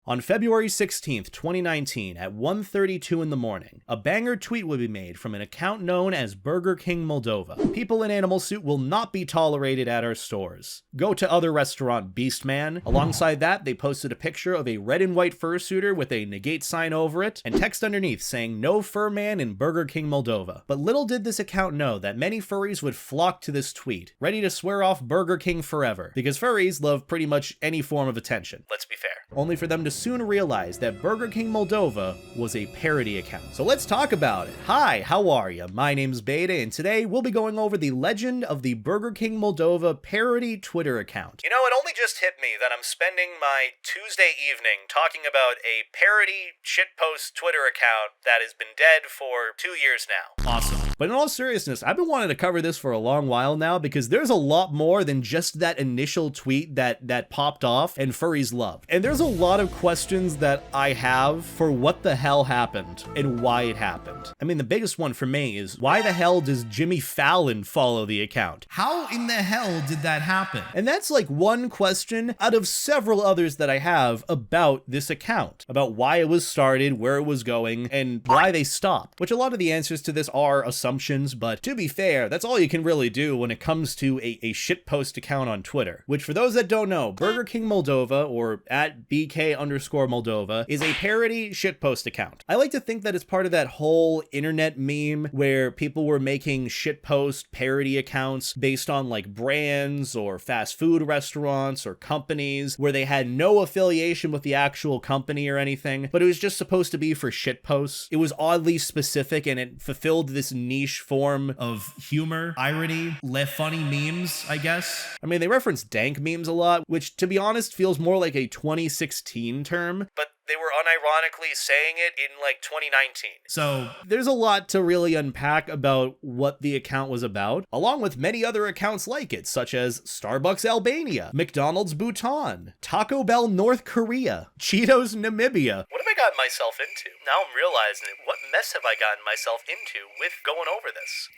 On February 16th, 2019, at 1:32 in the morning, a banger tweet will be made from an account known as Burger King Moldova. People in animal suit will not be tolerated at our stores. Go to other restaurant, Beastman. Alongside that, they posted a picture of a red and white fursuiter with a negate sign over it, and text underneath saying no fur man in Burger King Moldova. But little did this account know that many furries would flock to this tweet, ready to swear off Burger King forever, because furries love pretty much any form of attention. Let's be fair. Only for them to soon realize that Burger King Moldova was a parody account. So let's talk about it. Hi, how are you? My name's Beta, and today we'll be going over the legend of the Burger King Moldova parody Twitter account. You know, it only just hit me that I'm spending my Tuesday evening talking about a parody shitpost Twitter account that has been dead for 2 years now. Awesome. But in all seriousness, I've been wanting to cover this for a long while now because there's a lot more than just that initial tweet that popped off and furries loved. And there's a lot of questions that I have for what the hell happened and why it happened. I mean, the biggest one for me is, why the hell does Jimmy Fallon follow the account? How in the hell did that happen? And that's like one question out of several others that I have about this account, about why it was started, where it was going, and why they stopped, which a lot of the answers to this are assumptions, but to be fair, that's all you can really do when it comes to a shitpost account on Twitter, which for those that don't know, Burger King Moldova, or at BK_Moldova, is a parody shitpost account. I like to think that it's part of that whole internet meme where people were making shitpost parody accounts based on like brands or fast food restaurants or companies where they had no affiliation with the actual company or anything, but it was just supposed to be for shitposts. It was oddly specific and it fulfilled this niche form of humor, irony, funny memes, I guess. I mean, they reference dank memes a lot, which to be honest feels more like a 2016 term, but they were unironically saying it in like 2019. So there's a lot to really unpack about what the account was about, along with many other accounts like it, such as Starbucks Albania, McDonald's Bhutan, Taco Bell North Korea, Cheetos Namibia. What have I gotten myself into? Now I'm realizing it. What mess have I gotten myself into with going over this?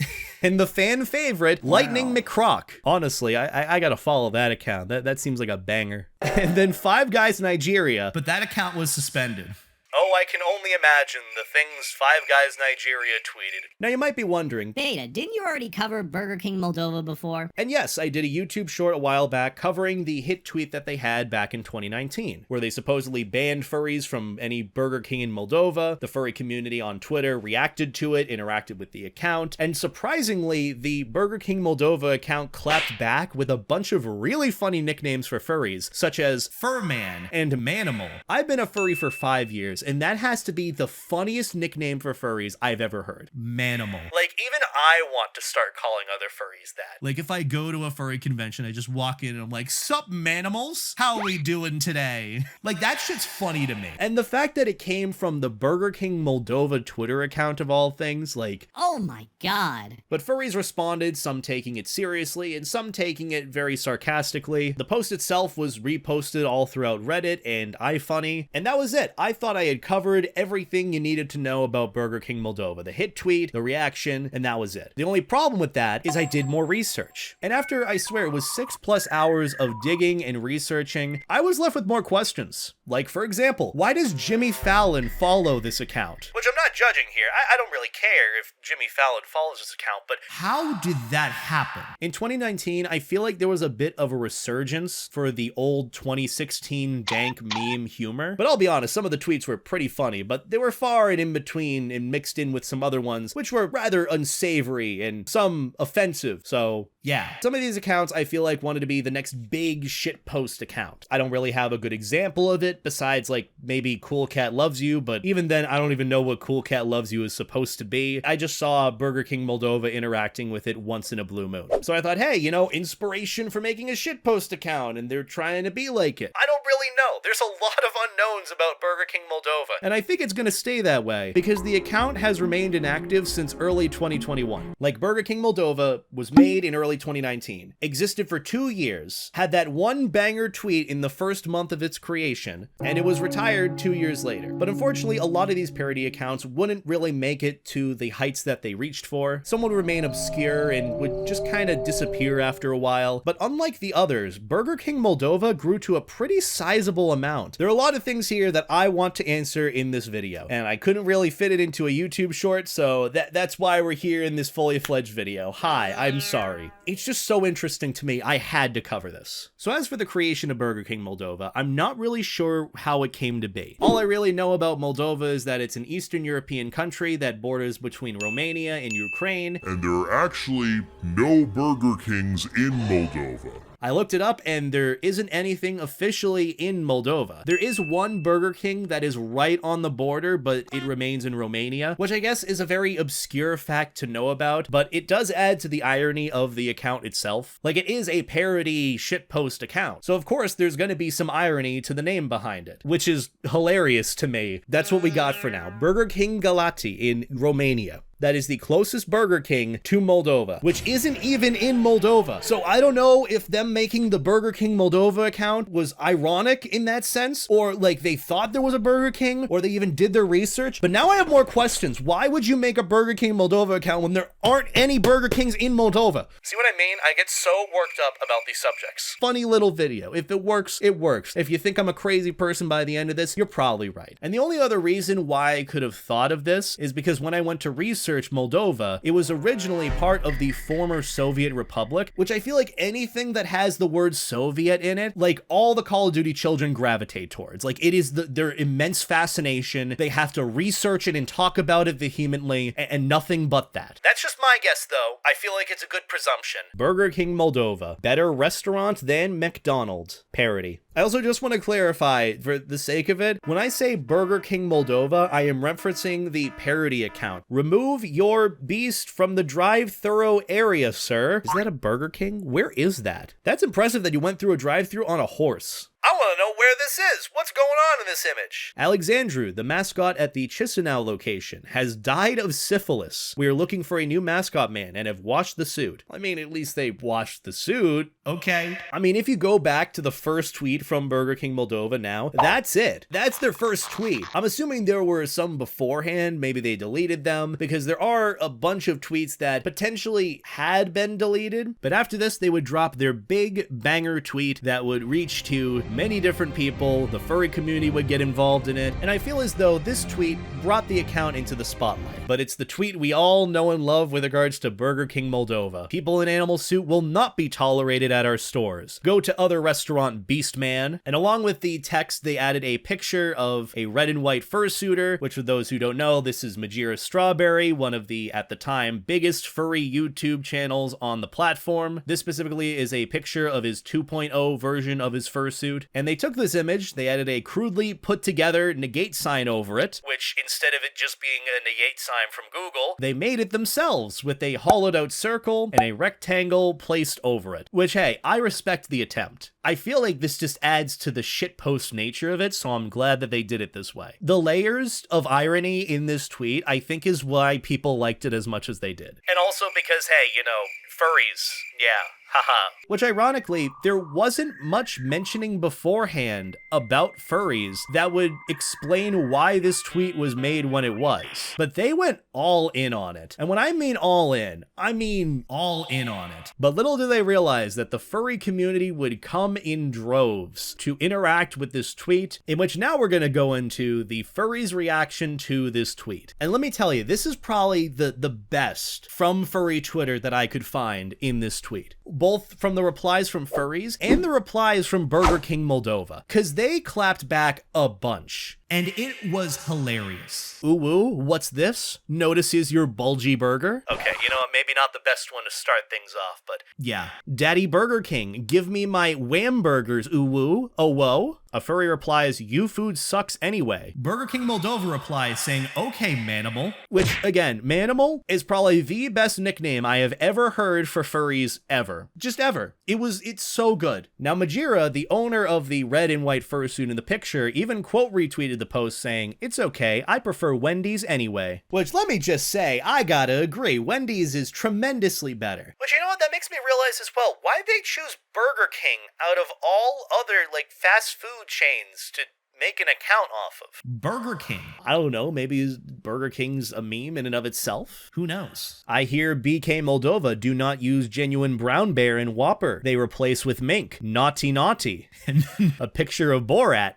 And the fan favorite, Lightning McCrock. Honestly, I gotta follow that account. That seems like a banger. And then Five Guys Nigeria, but that account was suspended. Oh, I can only imagine the things Five Guys Nigeria tweeted. Now you might be wondering, Beta, didn't you already cover Burger King Moldova before? And yes, I did a YouTube short a while back covering the hit tweet that they had back in 2019, where they supposedly banned furries from any Burger King in Moldova. The furry community on Twitter reacted to it, interacted with the account, and surprisingly, the Burger King Moldova account clapped back with a bunch of really funny nicknames for furries, such as Furman and Manimal. I've been a furry for 5 years, and that has to be the funniest nickname for furries I've ever heard. Manimal. Like, even I want to start calling other furries that. Like, if I go to a furry convention, I just walk in and I'm like, sup, Manimals? How we doing today? Like, that shit's funny to me. And the fact that it came from the Burger King Moldova Twitter account of all things, like... Oh my god. But furries responded, some taking it seriously and some taking it very sarcastically. The post itself was reposted all throughout Reddit and iFunny, and that was it. I thought I had covered everything you needed to know about Burger King Moldova, the hit tweet, the reaction, and that was it. The only problem with that is I did more research. And after, I swear, it was 6+ hours of digging and researching, I was left with more questions. Like, for example, why does Jimmy Fallon follow this account? Which I'm not judging here. I don't really care if Jimmy Fallon follows this account, but how did that happen? In 2019, I feel like there was a bit of a resurgence for the old 2016 dank meme humor. But I'll be honest, some of the tweets were pretty funny, but they were far and in between and mixed in with some other ones, which were rather unsavory and some offensive. So yeah, some of these accounts I feel like wanted to be the next big shitpost account. I don't really have a good example of it besides like maybe Cool Cat Loves You, but even then I don't even know what Cool Cat Loves You is supposed to be. I just saw Burger King Moldova interacting with it once in a blue moon. So I thought, hey, you know, inspiration for making a shitpost account, and they're trying to be like it. I don't really know. There's a lot of unknowns about Burger King Moldova. And I think it's gonna stay that way because the account has remained inactive since early 2021. Like, Burger King Moldova was made in early early 2019, existed for 2 years, had that one banger tweet in the first month of its creation, and it was retired 2 years later. But unfortunately, a lot of these parody accounts wouldn't really make it to the heights that they reached for. Some would remain obscure and would just kind of disappear after a while. But unlike the others, Burger King Moldova grew to a pretty sizable amount. There are a lot of things here that I want to answer in this video, and I couldn't really fit it into a YouTube short, so that's why we're here in this fully fledged video. Hi, I'm sorry. It's just so interesting to me, I had to cover this. So as for the creation of Burger King Moldova, I'm not really sure how it came to be. All I really know about Moldova is that it's an Eastern European country that borders between Romania and Ukraine. And there are actually no Burger Kings in Moldova. I looked it up and there isn't anything officially in Moldova. There is one Burger King that is right on the border, but it remains in Romania, which I guess is a very obscure fact to know about, but it does add to the irony of the account itself. Like, it is a parody shitpost account, so of course there's gonna be some irony to the name behind it, which is hilarious to me. That's what we got for now. Burger King Galati in Romania. That is the closest Burger King to Moldova, which isn't even in Moldova. So I don't know if them making the Burger King Moldova account was ironic in that sense, or like they thought there was a Burger King, or they even did their research. But now I have more questions. Why would you make a Burger King Moldova account when there aren't any Burger Kings in Moldova? See what I mean? I get so worked up about these subjects. Funny little video. If it works, it works. If you think I'm a crazy person by the end of this, you're probably right. And the only other reason why I could have thought of this is because when I went to research Moldova, it was originally part of the former Soviet Republic, which I feel like anything that has the word Soviet in it, like all the Call of Duty children gravitate towards. Like, it is their immense fascination. They have to research it and talk about it vehemently, and nothing but that. That's just my guess, though. I feel like it's a good presumption. Burger King Moldova. Better restaurant than McDonald's. Parody. I also just want to clarify, for the sake of it, when I say Burger King Moldova, I am referencing the parody account. Remove your beast from the drive-thru area, sir. Is that a Burger King? Where is that? That's impressive that you went through a drive-thru on a horse. I want to know where this is. What's going on in this image? Alexandru, the mascot at the Chisinau location, has died of syphilis. We are looking for a new mascot man and have washed the suit. I mean, at least they washed the suit. Okay. I mean, if you go back to the first tweet from Burger King Moldova now, that's it. That's their first tweet. I'm assuming there were some beforehand. Maybe they deleted them, because there are a bunch of tweets that potentially had been deleted. But after this, they would drop their big banger tweet that would reach to many different people. The furry community would get involved in it, and I feel as though this tweet brought the account into the spotlight. But it's the tweet we all know and love with regards to Burger King Moldova. People in animal suit will not be tolerated at our stores. Go to other restaurant Beastman. And along with the text, they added a picture of a red and white fursuiter, which for those who don't know, this is Majira Strawberry, one of the, at the time, biggest furry YouTube channels on the platform. This specifically is a picture of his 2.0 version of his fursuit. And they took this image, they added a crudely put together negate sign over it, which instead of it just being a negate sign from Google, they made it themselves with a hollowed out circle and a rectangle placed over it. Which, hey, I respect the attempt. I feel like this just adds to the shitpost nature of it, so I'm glad that they did it this way. The layers of irony in this tweet, I think, is why people liked it as much as they did. And also because, hey, you know, furries, yeah. Haha. Which ironically, there wasn't much mentioning beforehand about furries that would explain why this tweet was made when it was. But they went all in on it. And when I mean all in, I mean all in on it. But little do they realize that the furry community would come in droves to interact with this tweet, in which now we're gonna go into the furries' reaction to this tweet. And let me tell you, this is probably the best from furry Twitter that I could find in this tweet. Both from the replies from furries and the replies from Burger King Moldova, because they clapped back a bunch. And it was hilarious. Ooh, what's this? Notices your bulgy burger? Okay, you know, maybe not the best one to start things off, but yeah. Daddy Burger King, give me my wham burgers, ooh, oh whoa. A furry replies, "You food sucks anyway." Burger King Moldova replies saying, "Okay, Manimal." Which, again, Manimal is probably the best nickname I have ever heard for furries ever. Just ever. It's so good. Now, Majira, the owner of the red and white fursuit in the picture, even quote retweeted the post saying, "It's okay, I prefer Wendy's anyway." Which, let me just say, I gotta agree, Wendy's is tremendously better. But you know what, that makes me realize as well, why'd they choose Burger King out of all other, fast food chains to make an account off of? Burger King. I don't know, maybe Burger King's a meme in and of itself? Who knows? I hear BK Moldova do not use genuine brown bear in Whopper. They replace with mink. Naughty naughty. And then a picture of Borat.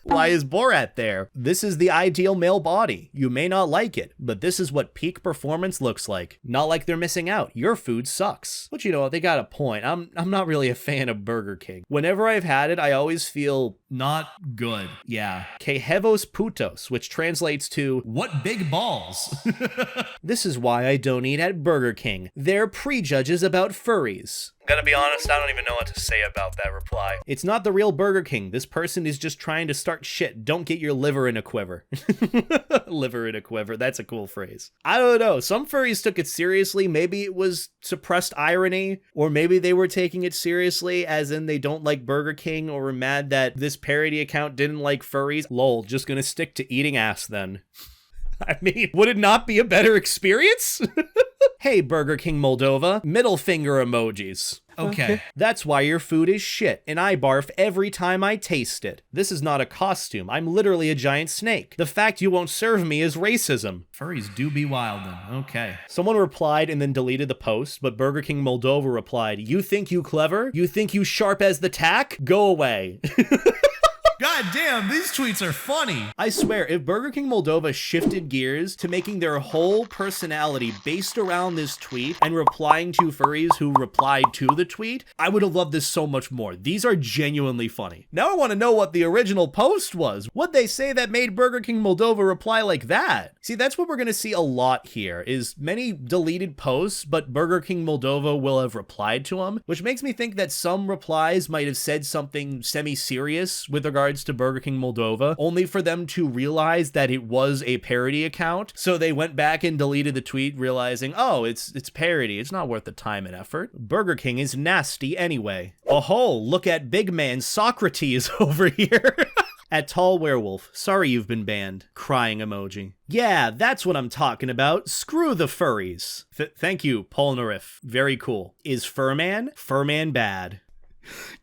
Why is Borat there? This is the ideal male body. You may not like it, but this is what peak performance looks like. Not like they're missing out. Your food sucks. But you know, they got a point. I'm not really a fan of Burger King. Whenever I've had it, I always feel not good. Yeah. Que hevos putos, which translates to, "What big balls." This is why I don't eat at Burger King. They're prejudges about furries. I'm gonna be honest, I don't even know what to say about that reply. It's not the real Burger King. This person is just trying to start shit. Don't get your liver in a quiver. Liver in a quiver. That's a cool phrase. I don't know. Some furries took it seriously. Maybe it was suppressed irony, or maybe they were taking it seriously as in they don't like Burger King or were mad that this parody account didn't like furries. Lol, just gonna stick to eating ass then. I mean, would it not be a better experience? Hey, Burger King Moldova, middle finger emojis. Okay. That's why your food is shit, and I barf every time I taste it. This is not a costume. I'm literally a giant snake. The fact you won't serve me is racism. Furries do be wild then. Okay. Someone replied and then deleted the post, but Burger King Moldova replied, "You think you clever? You think you sharp as the tack? Go away." God damn, these tweets are funny. I swear, if Burger King Moldova shifted gears to making their whole personality based around this tweet and replying to furries who replied to the tweet, I would have loved this so much more. These are genuinely funny. Now I want to know what the original post was. What'd they say that made Burger King Moldova reply like that? See, that's what we're going to see a lot here, is many deleted posts, but Burger King Moldova will have replied to them, which makes me think that some replies might have said something semi-serious with regards to Burger King Moldova, only for them to realize that it was a parody account. So they went back and deleted the tweet, realizing, oh, it's parody. It's not worth the time and effort. Burger King is nasty anyway. Oh, look at big man Socrates over here. At Tall Werewolf, sorry you've been banned. Crying emoji. Yeah, that's what I'm talking about. Screw the furries. Thank you, Polnareff. Very cool. Is Furman? Furman bad.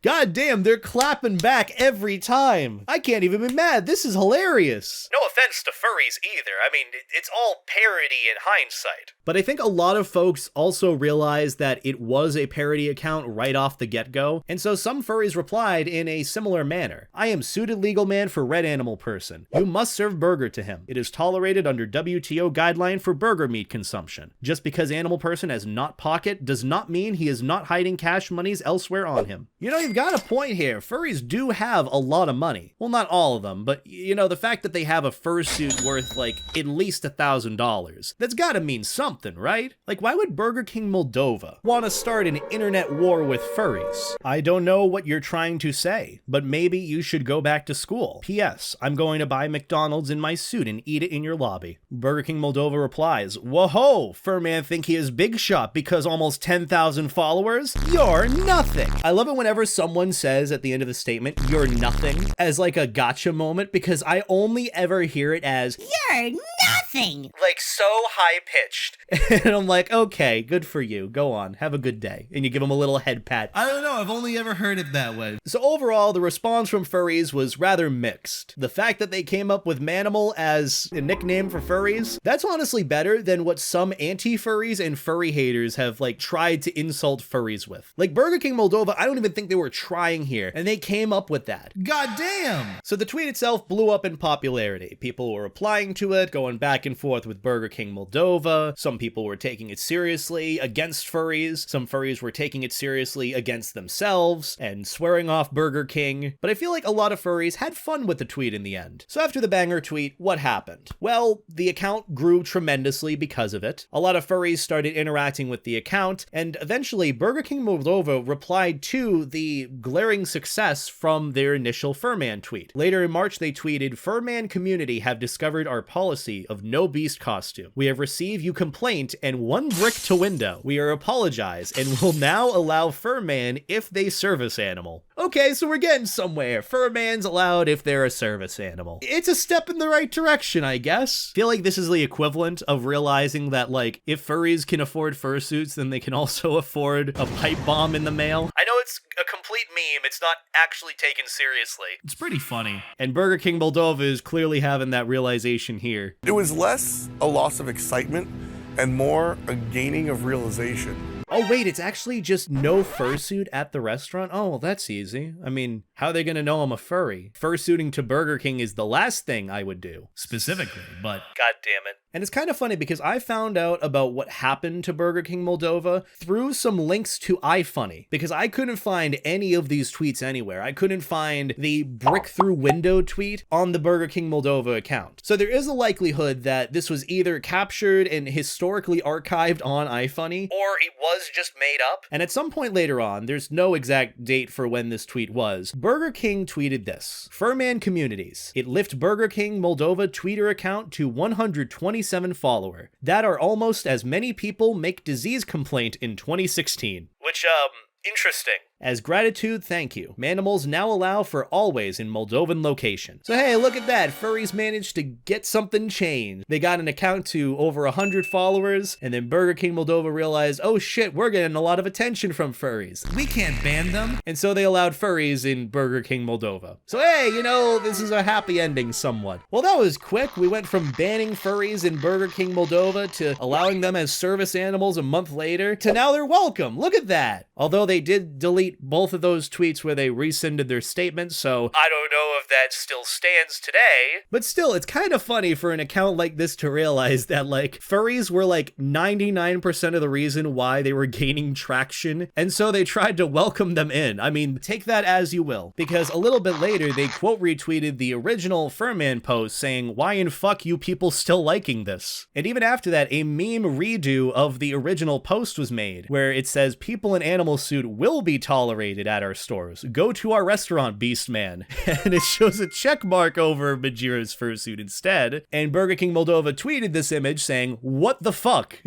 God damn, they're clapping back every time. I can't even be mad. This is hilarious. No offense to furries either. I mean, it's all parody in hindsight. But I think a lot of folks also realized that it was a parody account right off the get-go, and so some furries replied in a similar manner. I am suited legal man for red animal person. You must serve burger to him. It is tolerated under WTO guideline for burger meat consumption. Just because animal person has not pocket does not mean he is not hiding cash monies elsewhere on him. You know, you've got a point here. Furries do have a lot of money. Well, not all of them, but you know, the fact that they have a fursuit worth at least $1,000, that's gotta mean something, right? Why would Burger King Moldova want to start an internet war with furries? I don't know what you're trying to say, but maybe you should go back to school. P.S. I'm going to buy McDonald's in my suit and eat it in your lobby. Burger King Moldova replies, whoa, Furman think he is big shot because almost 10,000 followers? You're nothing. I love it whenever someone says at the end of the statement, you're nothing, as a gotcha moment, because I only ever hear it as, You're nothing! So high-pitched. And I'm like, okay, good for you. Go on, have a good day. And you give them a little head pat. I don't know, I've only ever heard it that way. So overall, the response from furries was rather mixed. The fact that they came up with Manimal as a nickname for furries, that's honestly better than what some anti-furries and furry haters have tried to insult furries with. Burger King Moldova, I don't even think they were trying here, and they came up with that. God damn! So the tweet itself blew up in popularity. People were replying to it, going back back and forth with Burger King Moldova. Some people were taking it seriously against furries. Some furries were taking it seriously against themselves and swearing off Burger King. But I feel like a lot of furries had fun with the tweet in the end. So after the banger tweet, what happened? Well, the account grew tremendously because of it. A lot of furries started interacting with the account, and eventually Burger King Moldova replied to the glaring success from their initial Furman tweet. Later in March, they tweeted, "Furman community have discovered our policy of no beast costume. We have received your complaint and 1 brick to window. We are apologize and will now allow Furman if they service animal." Okay, so we're getting somewhere. Furman's allowed if they're a service animal. It's a step in the right direction, I guess. I feel like this is the equivalent of realizing that, like, if furries can afford fursuits, then they can also afford a pipe bomb in the mail. I know it's a complete meme. It's not actually taken seriously. It's pretty funny. And Burger King Moldova is clearly having that realization here. It was less a loss of excitement and more a gaining of realization. Oh wait, it's actually just no fursuit at the restaurant? Oh, well, that's easy. I mean, how are they gonna know I'm a furry? Fursuiting to Burger King is the last thing I would do. Specifically, but god damn it. And it's kind of funny because I found out about what happened to Burger King Moldova through some links to iFunny, because I couldn't find any of these tweets anywhere. I couldn't find the brick through window tweet on the Burger King Moldova account. So there is a likelihood that this was either captured and historically archived on iFunny, or it was just made up. And at some point later on, there's no exact date for when this tweet was, Burger King tweeted this: "Furman communities, it lift Burger King Moldova Twitter account to 127 follower. That are almost as many people make disease complaint in 2016. Which, interesting. As gratitude, thank you. Manimals now allow for always in Moldovan location." So hey, look at that. Furries managed to get something changed. They got an account to over 100 followers, and then Burger King Moldova realized, oh shit, we're getting a lot of attention from furries. We can't ban them. And so they allowed furries in Burger King Moldova. So hey, you know, this is a happy ending somewhat. Well, that was quick. We went from banning furries in Burger King Moldova to allowing them as service animals a month later to now they're welcome. Look at that. Although they did delete both of those tweets where they rescinded their statements, so I don't know if that still stands today. But still, it's kind of funny for an account like this to realize that, like, furries were like 99% of the reason why they were gaining traction, and so they tried to welcome them in. I mean, take that as you will, because a little bit later, they quote retweeted the original Furman post saying, "Why in fuck you people still liking this?" And even after that, a meme redo of the original post was made, where it says, "People in animal suit will be tolerated at our stores. Go to our restaurant, Beastman." And it shows a check mark over Majira's fursuit instead. And Burger King Moldova tweeted this image saying, "What the fuck?"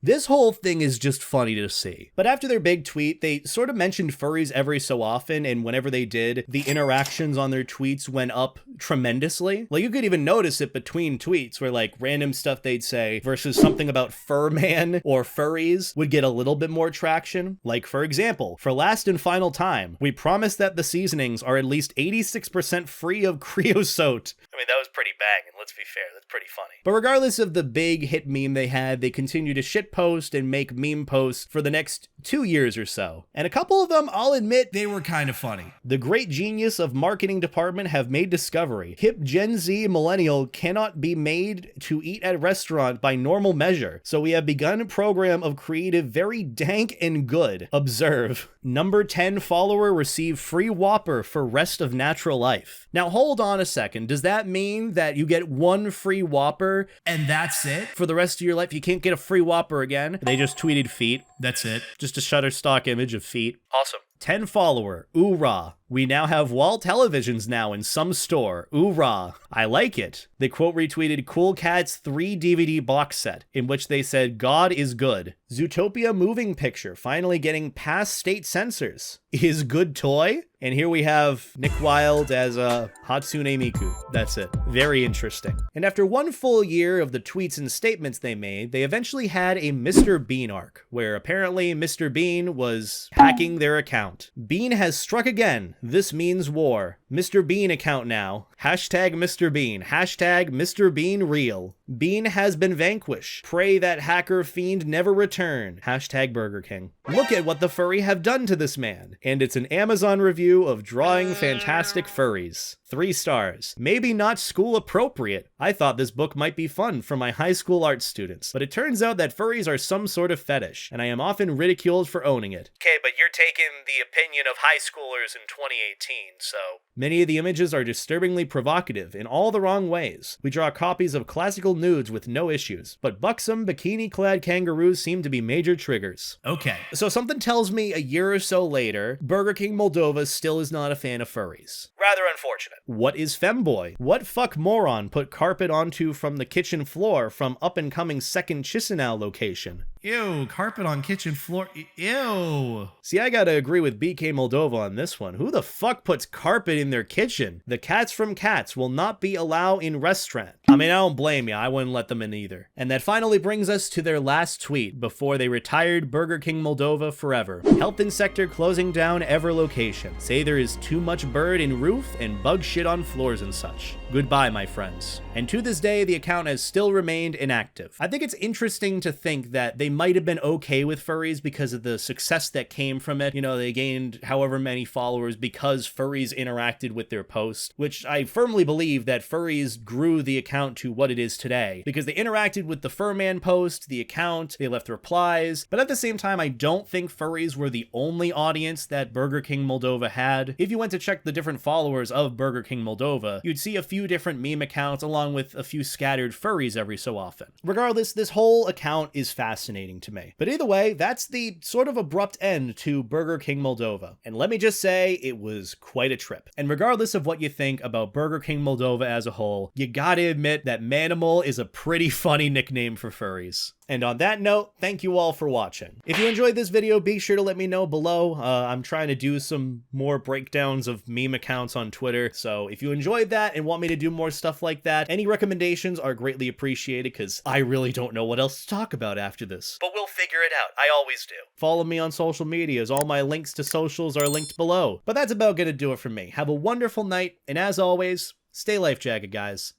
This whole thing is just funny to see. But after their big tweet, they sort of mentioned furries every so often, and whenever they did, the interactions on their tweets went up tremendously. Like, you could even notice it between tweets where, like, random stuff they'd say versus something about Furman or furries would get a little bit more traction. Like, for example, "For last and final time, we promise that the seasonings are at least 86% free of creosote." I mean, that was pretty banging, let's be fair. That's pretty funny. But regardless of the big hit meme they had, they continue to shitpost and make meme posts for the next 2 years or so. And a couple of them, I'll admit, they were kind of funny. "The great genius of marketing department have made discovery. Hip Gen Z millennial cannot be made to eat at restaurant by normal measure. So we have begun a program of creative very dank and good. Observe. Number 10 follower receive free Whopper for rest of natural life." Now hold on a second. Does that mean that you get one free Whopper and that's it? For the rest of your life, you can't get a free Whopper again? They just tweeted feet. That's it. Just a Shutterstock image of feet. Awesome. 10 follower. Ooh rah. "We now have wall televisions now in some store. Ooh rah. I like it." They quote retweeted Cool Cat's 3 DVD box set, in which they said, "God is good." Zootopia moving picture finally getting past state censors. Is good toy? And here we have Nick Wilde as a Hatsune Miku. That's it. Very interesting. And after one full year of the tweets and statements they made, they eventually had a Mr. Bean arc, where apparently Mr. Bean was hacking their account. "Bean has struck again. This means war. Mr. Bean account now. Hashtag Mr. Bean. Hashtag Mr. Bean real. Bean has been vanquished. Pray that hacker fiend never return. Hashtag Burger King." Look at what the furry have done to this man. And it's an Amazon review of Drawing Fantastic Furries. 3 stars. Maybe not school appropriate. I thought this book might be fun for my high school art students, but it turns out that furries are some sort of fetish, and I am often ridiculed for owning it. Okay, but you're taking the opinion of high schoolers in 2018, so... Many of the images are disturbingly provocative in all the wrong ways. We draw copies of classical nudes with no issues, but buxom, bikini-clad kangaroos seem to be major triggers. Okay, so something tells me a year or so later, Burger King Moldova still is not a fan of furries. Rather unfortunate. What is femboy? What fuck moron put carpet onto from the kitchen floor from up-and-coming second Chisinau location? Ew, carpet on kitchen floor, ew. See, I gotta agree with BK Moldova on this one. Who the fuck puts carpet in their kitchen? The cats from Cats will not be allowed in restaurant. I mean, I don't blame you, I wouldn't let them in either. And that finally brings us to their last tweet before they retired Burger King Moldova forever. Health sector closing down ever location. Say there is too much bird in roof and bug shit on floors and such. Goodbye, my friends. And to this day, the account has still remained inactive. I think it's interesting to think that they might have been okay with furries because of the success that came from it. You know, they gained however many followers because furries interacted with their post, which I firmly believe that furries grew the account to what it is today because they interacted with the Furman post, the account, they left replies, but at the same time, I don't think furries were the only audience that Burger King Moldova had. If you went to check the different followers of Burger King Moldova, you'd see a few different meme accounts along with a few scattered furries every so often. Regardless, this whole account is fascinating to me. But either way, that's the sort of abrupt end to Burger King Moldova. And let me just say, it was quite a trip. And regardless of what you think about Burger King Moldova as a whole, you gotta admit that Manimal is a pretty funny nickname for furries. And on that note, thank you all for watching. If you enjoyed this video, be sure to let me know below. I'm trying to do some more breakdowns of meme accounts on Twitter, so if you enjoyed that and want me to do more stuff like that, any recommendations are greatly appreciated because I really don't know what else to talk about after this. But we'll figure it out. I always do. Follow me on social medias. All my links to socials are linked below. But that's about gonna do it for me. Have a wonderful night, and as always, stay life jagged, guys.